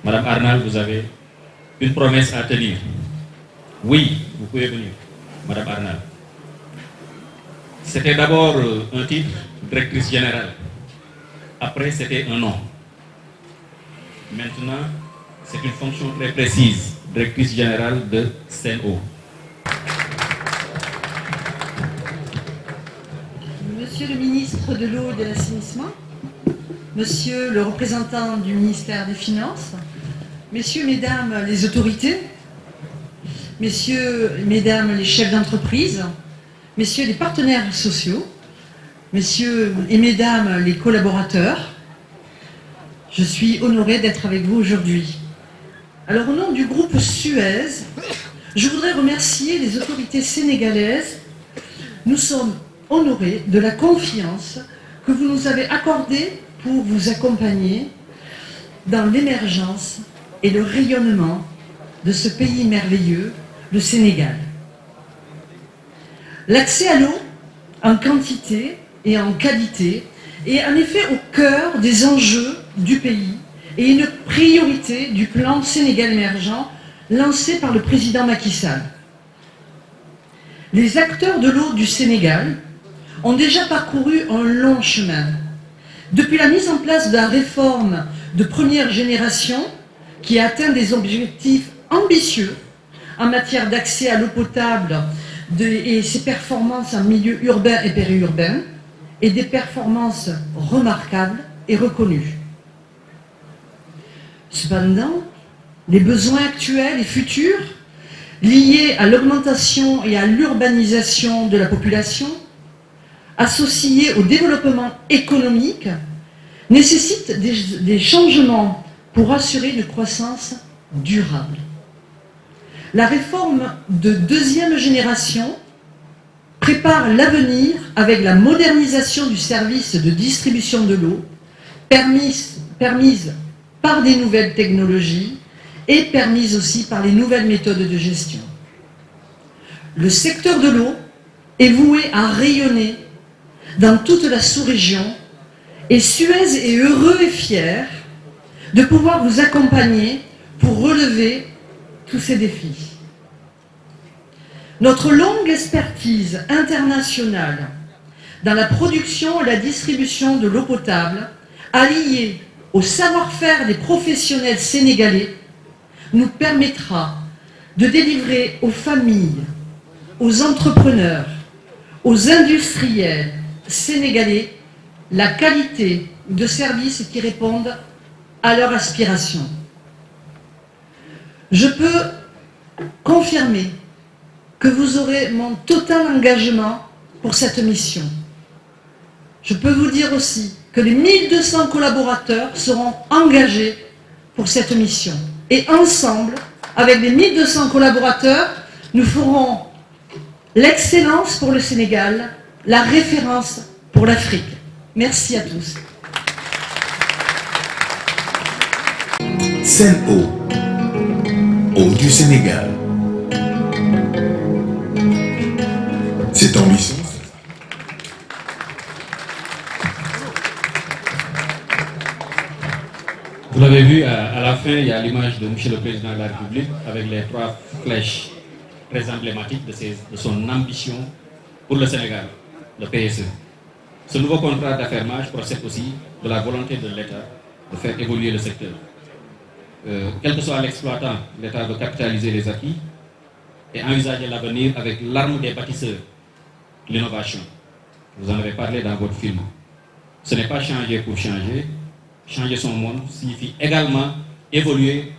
Madame Arnal, vous avez une promesse à tenir. Oui, vous pouvez venir, Madame Arnal. C'était d'abord un titre, directrice générale. Après, c'était un nom. Maintenant, c'est une fonction très précise, directrice générale de Sen'Eau. Monsieur le ministre de l'Eau et de l'Assainissement, Monsieur le représentant du ministère des Finances, Messieurs, Mesdames les autorités, Messieurs et Mesdames les chefs d'entreprise, Messieurs les partenaires sociaux, Messieurs et Mesdames les collaborateurs, je suis honorée d'être avec vous aujourd'hui. Alors au nom du groupe Suez, je voudrais remercier les autorités sénégalaises. Nous sommes honorés de la confiance que vous nous avez accordée pour vous accompagner dans l'émergence et le rayonnement de ce pays merveilleux, le Sénégal. L'accès à l'eau, en quantité et en qualité, est en effet au cœur des enjeux du pays et une priorité du plan Sénégal émergent lancé par le président Macky Sall. Les acteurs de l'eau du Sénégal ont déjà parcouru un long chemin. Depuis la mise en place de la réforme de première génération, qui a atteint des objectifs ambitieux en matière d'accès à l'eau potable et ses performances en milieu urbain et périurbain, et des performances remarquables et reconnues. Cependant, les besoins actuels et futurs, liés à l'augmentation et à l'urbanisation de la population, associés au développement économique, nécessitent des changements pour assurer une croissance durable. La réforme de deuxième génération prépare l'avenir avec la modernisation du service de distribution de l'eau, permise par des nouvelles technologies et permise aussi par les nouvelles méthodes de gestion. Le secteur de l'eau est voué à rayonner dans toute la sous-région et Suez est heureux et fier de pouvoir vous accompagner pour relever tous ces défis. Notre longue expertise internationale dans la production et la distribution de l'eau potable, alliée au savoir-faire des professionnels sénégalais, nous permettra de délivrer aux familles, aux entrepreneurs, aux industriels sénégalais la qualité de services qui répondent à leurs aspirations. Je peux confirmer que vous aurez mon total engagement pour cette mission. Je peux vous dire aussi que les 1200 collaborateurs seront engagés pour cette mission. Et ensemble, avec les 1200 collaborateurs, nous ferons l'excellence pour le Sénégal, la référence pour l'Afrique. Merci à tous. Sen'Eau, eau du Sénégal. C'est ambitieux. Vous l'avez vu, à la fin, il y a l'image de M. le Président de la République avec les 3 flèches très emblématiques de son ambition pour le Sénégal, le PSE. Ce nouveau contrat d'affermage procède aussi de la volonté de l'État de faire évoluer le secteur. Quel que soit l'exploitant, l'État doit capitaliser les acquis et envisager l'avenir avec l'arme des bâtisseurs, l'innovation. Vous en avez parlé dans votre film. Ce n'est pas changer pour changer. Changer son monde signifie également évoluer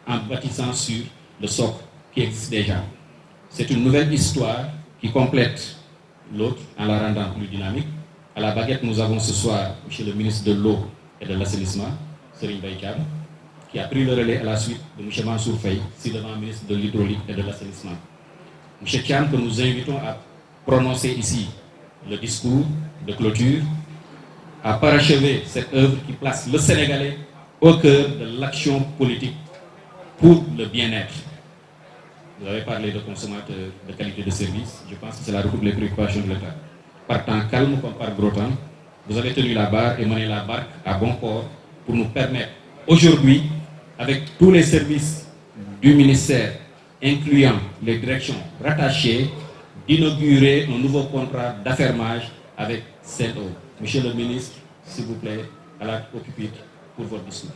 en bâtissant sur le socle qui existe déjà. C'est une nouvelle histoire qui complète l'autre en la rendant plus dynamique. À la baguette, nous avons ce soir M. le ministre de l'Eau et de l'Assainissement, Serigne Mbaye Thiam, qui a pris le relais à la suite de M. Mansour Faye, ci-devant ministre de l'Hydraulique et de l'Assainissement. M. Thiam, que nous invitons à prononcer ici le discours de clôture, a parachevé cette œuvre qui place le Sénégalais au cœur de l'action politique pour le bien-être. Vous avez parlé de consommateurs, de qualité de service. Je pense que c'est la recoupe les préoccupations de l'État. Par temps calme comme par gros temps, vous avez tenu la barre et mené la barque à bon port pour nous permettre aujourd'hui, avec tous les services du ministère, incluant les directions rattachées, d'inaugurer un nouveau contrat d'affermage avec CETO. Monsieur le ministre, s'il vous plaît, à la pupitre pour votre discours.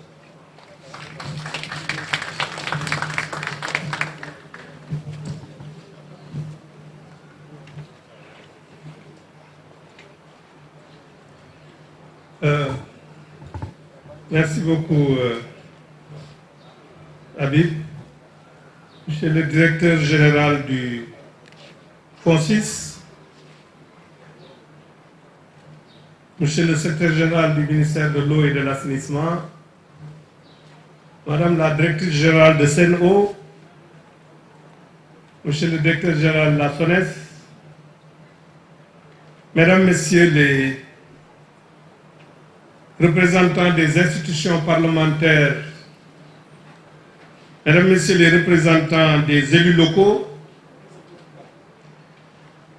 Merci beaucoup, Habib. Monsieur le directeur général du FONSIS, Monsieur le secrétaire général du ministère de l'Eau et de l'Assainissement, Madame la directrice générale de SEN'EAU, Monsieur le directeur général de la SONES, Mesdames, Messieurs les représentants des institutions parlementaires, Mesdames, Messieurs les représentants des élus locaux,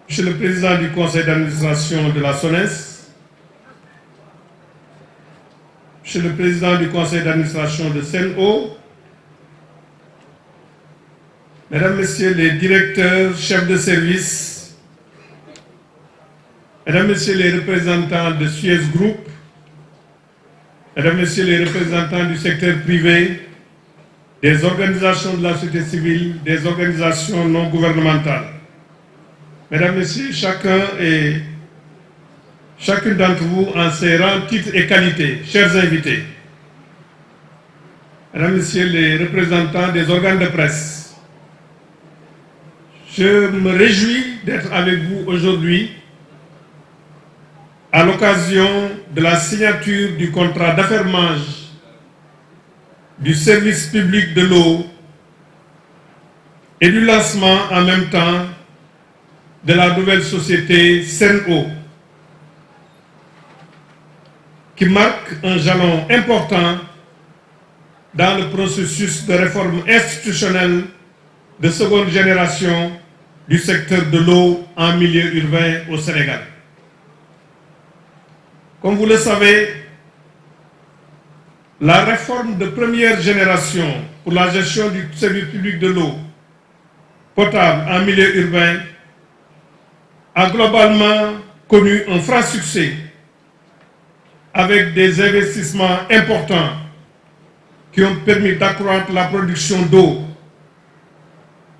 Monsieur le Président du Conseil d'administration de la SONES, Monsieur le Président du Conseil d'administration de SEN'EAU, Mesdames, Messieurs les directeurs, chefs de service, Mesdames, Messieurs les représentants de Suez Group, Mesdames, Messieurs les représentants du secteur privé, des organisations de la société civile, des organisations non gouvernementales, Mesdames, Messieurs, chacune d'entre vous en ses rangs, titres et qualités, chers invités, Mesdames, Messieurs les représentants des organes de presse, je me réjouis d'être avec vous aujourd'hui à l'occasion de la signature du contrat d'affermage du service public de l'eau et du lancement en même temps de la nouvelle société SEN'EAU, qui marque un jalon important dans le processus de réforme institutionnelle de seconde génération du secteur de l'eau en milieu urbain au Sénégal. Comme vous le savez, la réforme de première génération pour la gestion du service public de l'eau potable en milieu urbain a globalement connu un franc succès avec des investissements importants qui ont permis d'accroître la production d'eau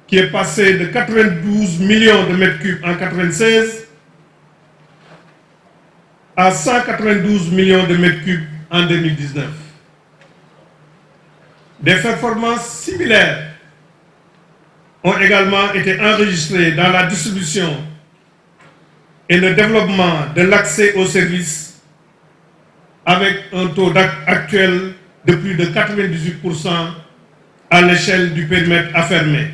qui est passée de 92 millions de mètres cubes en 1996 à 192 millions de mètres cubes en 2019. Des performances similaires ont également été enregistrées dans la distribution et le développement de l'accès aux services avec un taux actuel de plus de 98% à l'échelle du périmètre affermé,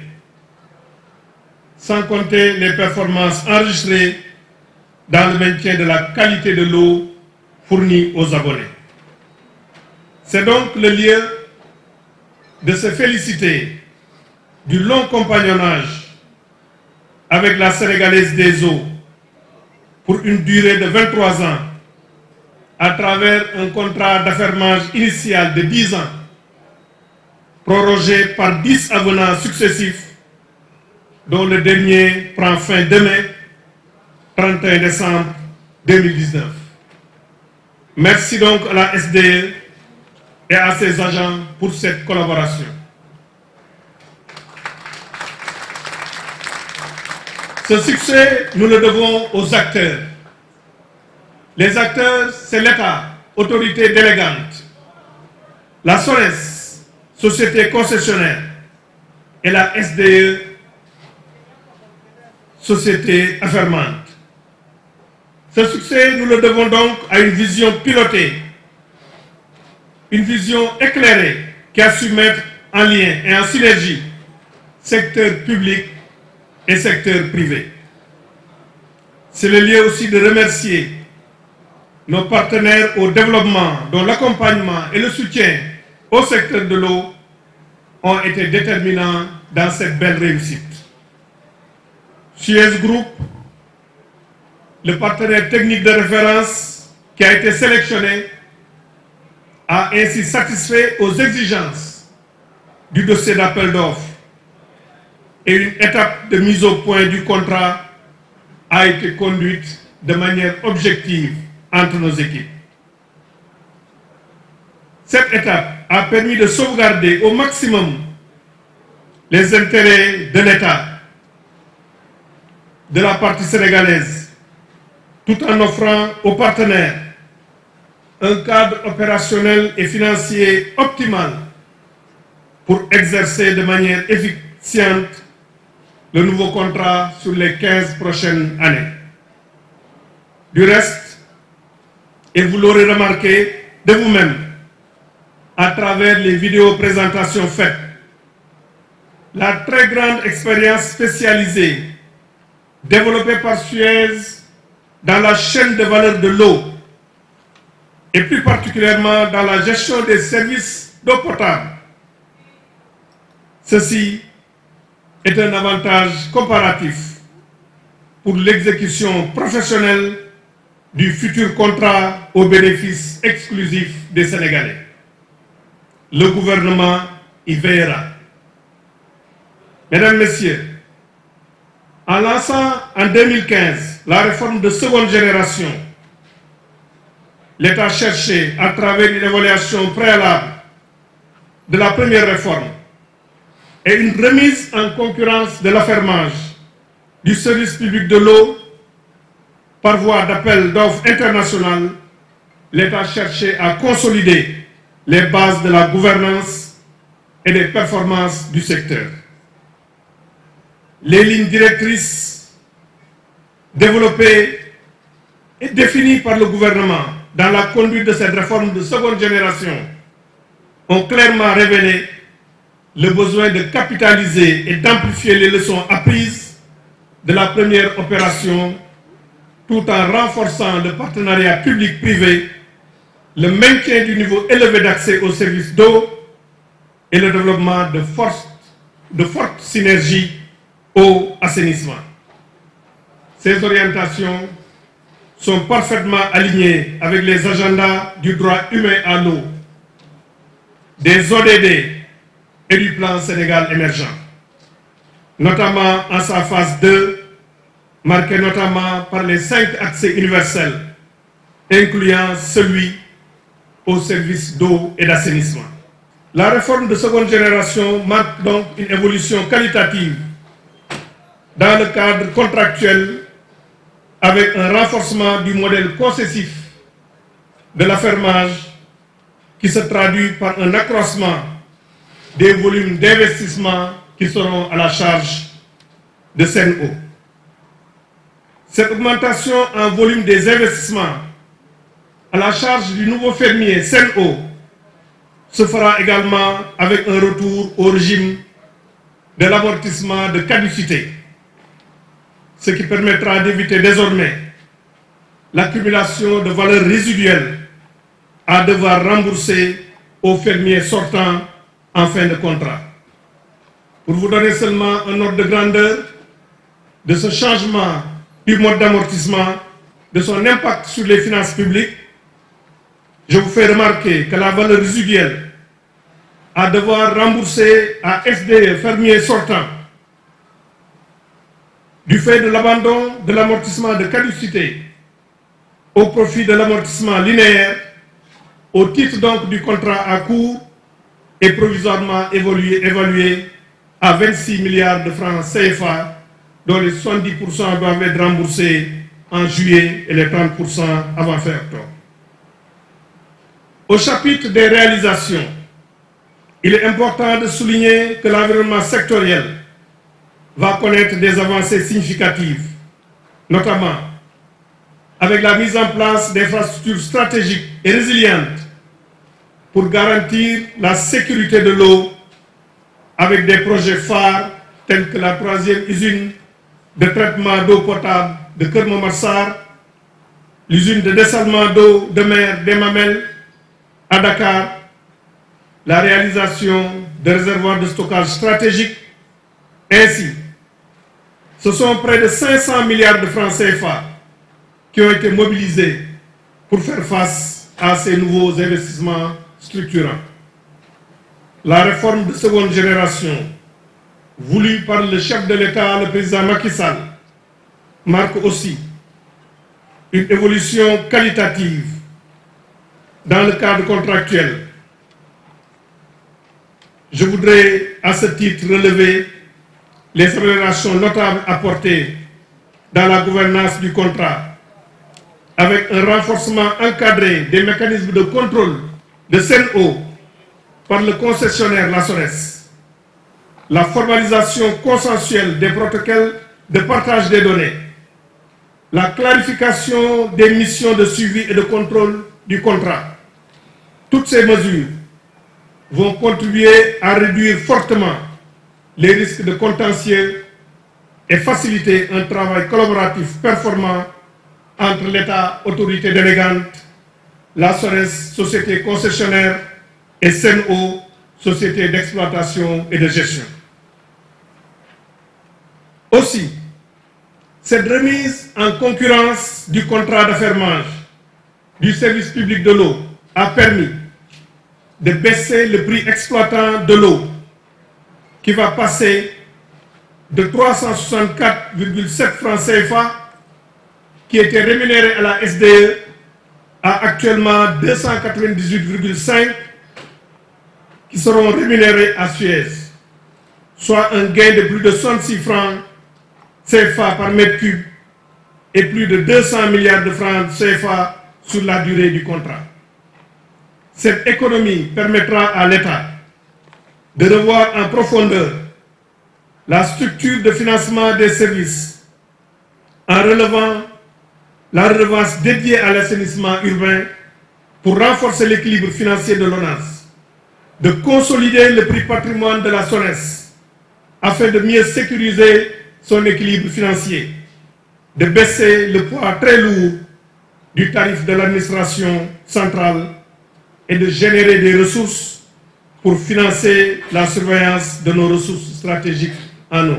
sans compter les performances enregistrées dans le maintien de la qualité de l'eau fournie aux abonnés. C'est donc le lieu de se féliciter du long compagnonnage avec la Sénégalaise des eaux pour une durée de 23 ans à travers un contrat d'affermage initial de 10 ans, prorogé par 10 avenants successifs, dont le dernier prend fin demain, 31 décembre 2019. Merci donc à la SDE et à ses agents pour cette collaboration. Ce succès, nous le devons aux acteurs. Les acteurs, c'est l'État, autorité délégante, la SONES, société concessionnaire, et la SDE, société affermante. Ce succès, nous le devons donc à une vision pilotée, une vision éclairée qui a su mettre en lien et en synergie secteur public et secteur privé. C'est le lieu aussi de remercier nos partenaires au développement dont l'accompagnement et le soutien au secteur de l'eau ont été déterminants dans cette belle réussite. Suez Group, le partenaire technique de référence qui a été sélectionné, a ainsi satisfait aux exigences du dossier d'appel d'offres et une étape de mise au point du contrat a été conduite de manière objective entre nos équipes. Cette étape a permis de sauvegarder au maximum les intérêts de l'État, de la partie sénégalaise, tout en offrant aux partenaires un cadre opérationnel et financier optimal pour exercer de manière efficiente le nouveau contrat sur les 15 prochaines années. Du reste, et vous l'aurez remarqué de vous-même, à travers les vidéos présentations faites, la très grande expérience spécialisée développée par Suez dans la chaîne de valeur de l'eau et plus particulièrement dans la gestion des services d'eau potable. Ceci est un avantage comparatif pour l'exécution professionnelle du futur contrat au bénéfice exclusif des Sénégalais. Le gouvernement y veillera. Mesdames, Messieurs, en lançant en 2015 la réforme de seconde génération, l'État cherchait, à travers une évaluation préalable de la première réforme et une remise en concurrence de l'affermage du service public de l'eau par voie d'appel d'offres international, l'État cherchait à consolider les bases de la gouvernance et des performances du secteur. Les lignes directrices développées et définies par le gouvernement dans la conduite de cette réforme de seconde génération ont clairement révélé le besoin de capitaliser et d'amplifier les leçons apprises de la première opération tout en renforçant le partenariat public-privé, le maintien du niveau élevé d'accès aux services d'eau et le développement de fortes synergies eau-assainissement. Ces orientations sont parfaitement alignées avec les agendas du droit humain à l'eau, des ODD et du plan Sénégal émergent, notamment en sa phase 2, marquée notamment par les 5 accès universels, incluant celui au service d'eau et d'assainissement. La réforme de seconde génération marque donc une évolution qualitative dans le cadre contractuel avec un renforcement du modèle concessif de l'affermage qui se traduit par un accroissement des volumes d'investissement qui seront à la charge de Sen'Eau. Cette augmentation en volume des investissements à la charge du nouveau fermier Sen'Eau se fera également avec un retour au régime de l'amortissement de caducité, ce qui permettra d'éviter désormais l'accumulation de valeurs résiduelles à devoir rembourser aux fermiers sortants en fin de contrat. Pour vous donner seulement un ordre de grandeur de ce changement du mode d'amortissement, de son impact sur les finances publiques, je vous fais remarquer que la valeur résiduelle à devoir rembourser à FDE, fermiers sortants, du fait de l'abandon de l'amortissement de caducité au profit de l'amortissement linéaire, au titre donc du contrat à court, est provisoirement évalué à 26 milliards de francs CFA, dont les 70% doivent être remboursés en juillet et les 30% avant fin octobre. Au chapitre des réalisations, il est important de souligner que l'environnement sectoriel va connaître des avancées significatives, notamment avec la mise en place d'infrastructures stratégiques et résilientes pour garantir la sécurité de l'eau avec des projets phares tels que la 3e usine de traitement d'eau potable de Keur Momar Sarr, l'usine de dessalement d'eau de mer des Mamelles à Dakar, la réalisation de réservoirs de stockage stratégiques. Ainsi, ce sont près de 500 milliards de francs CFA qui ont été mobilisés pour faire face à ces nouveaux investissements structurants. La réforme de seconde génération, voulue par le chef de l'État, le président Macky Sall, marque aussi une évolution qualitative dans le cadre contractuel. Je voudrais à ce titre relever les améliorations notables apportées dans la gouvernance du contrat, avec un renforcement encadré des mécanismes de contrôle de SEN'EAU par le concessionnaire la SONES, la formalisation consensuelle des protocoles de partage des données, la clarification des missions de suivi et de contrôle du contrat. Toutes ces mesures vont contribuer à réduire fortement les risques de contentieux et faciliter un travail collaboratif performant entre l'État, autorité délégante, la SONES, société concessionnaire, et SEN'EAU, société d'exploitation et de gestion. Aussi, cette remise en concurrence du contrat d'affermage du service public de l'eau a permis de baisser le prix exploitant de l'eau, qui va passer de 364,7 francs CFA, qui était rémunéré à la SDE, à actuellement 298,5, qui seront rémunérés à Suez, soit un gain de plus de 66 francs CFA par mètre cube et plus de 200 milliards de francs CFA sur la durée du contrat. Cette économie permettra à l'État de revoir en profondeur la structure de financement des services en relevant la redevance dédiée à l'assainissement urbain pour renforcer l'équilibre financier de l'ONAS, de consolider le prix patrimoine de la SONES afin de mieux sécuriser son équilibre financier, de baisser le poids très lourd du tarif de l'administration centrale et de générer des ressources pour financer la surveillance de nos ressources stratégiques en eau.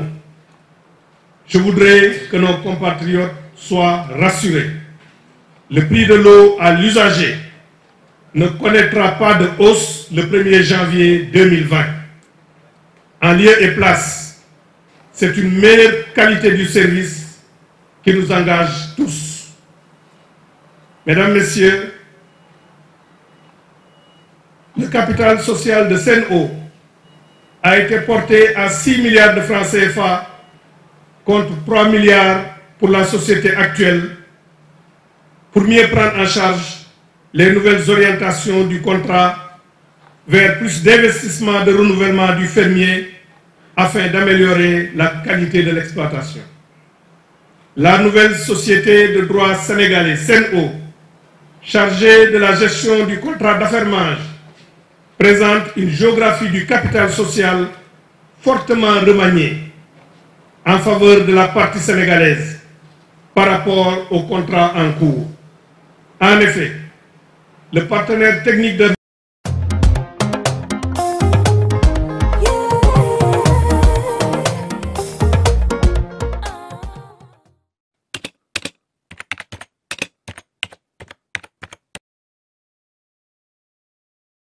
Je voudrais que nos compatriotes soient rassurés. Le prix de l'eau à l'usager ne connaîtra pas de hausse le 1er janvier 2020. En lieu et place, c'est une meilleure qualité du service qui nous engage tous. Mesdames, Messieurs, le capital social de SEN'EAU a été porté à 6 milliards de francs CFA contre 3 milliards pour la société actuelle, pour mieux prendre en charge les nouvelles orientations du contrat vers plus d'investissement de renouvellement du fermier afin d'améliorer la qualité de l'exploitation. La nouvelle société de droit sénégalais, SEN'EAU, chargée de la gestion du contrat d'affermage, présente une géographie du capital social fortement remaniée en faveur de la partie sénégalaise par rapport au contrat en cours. En effet, le partenaire technique de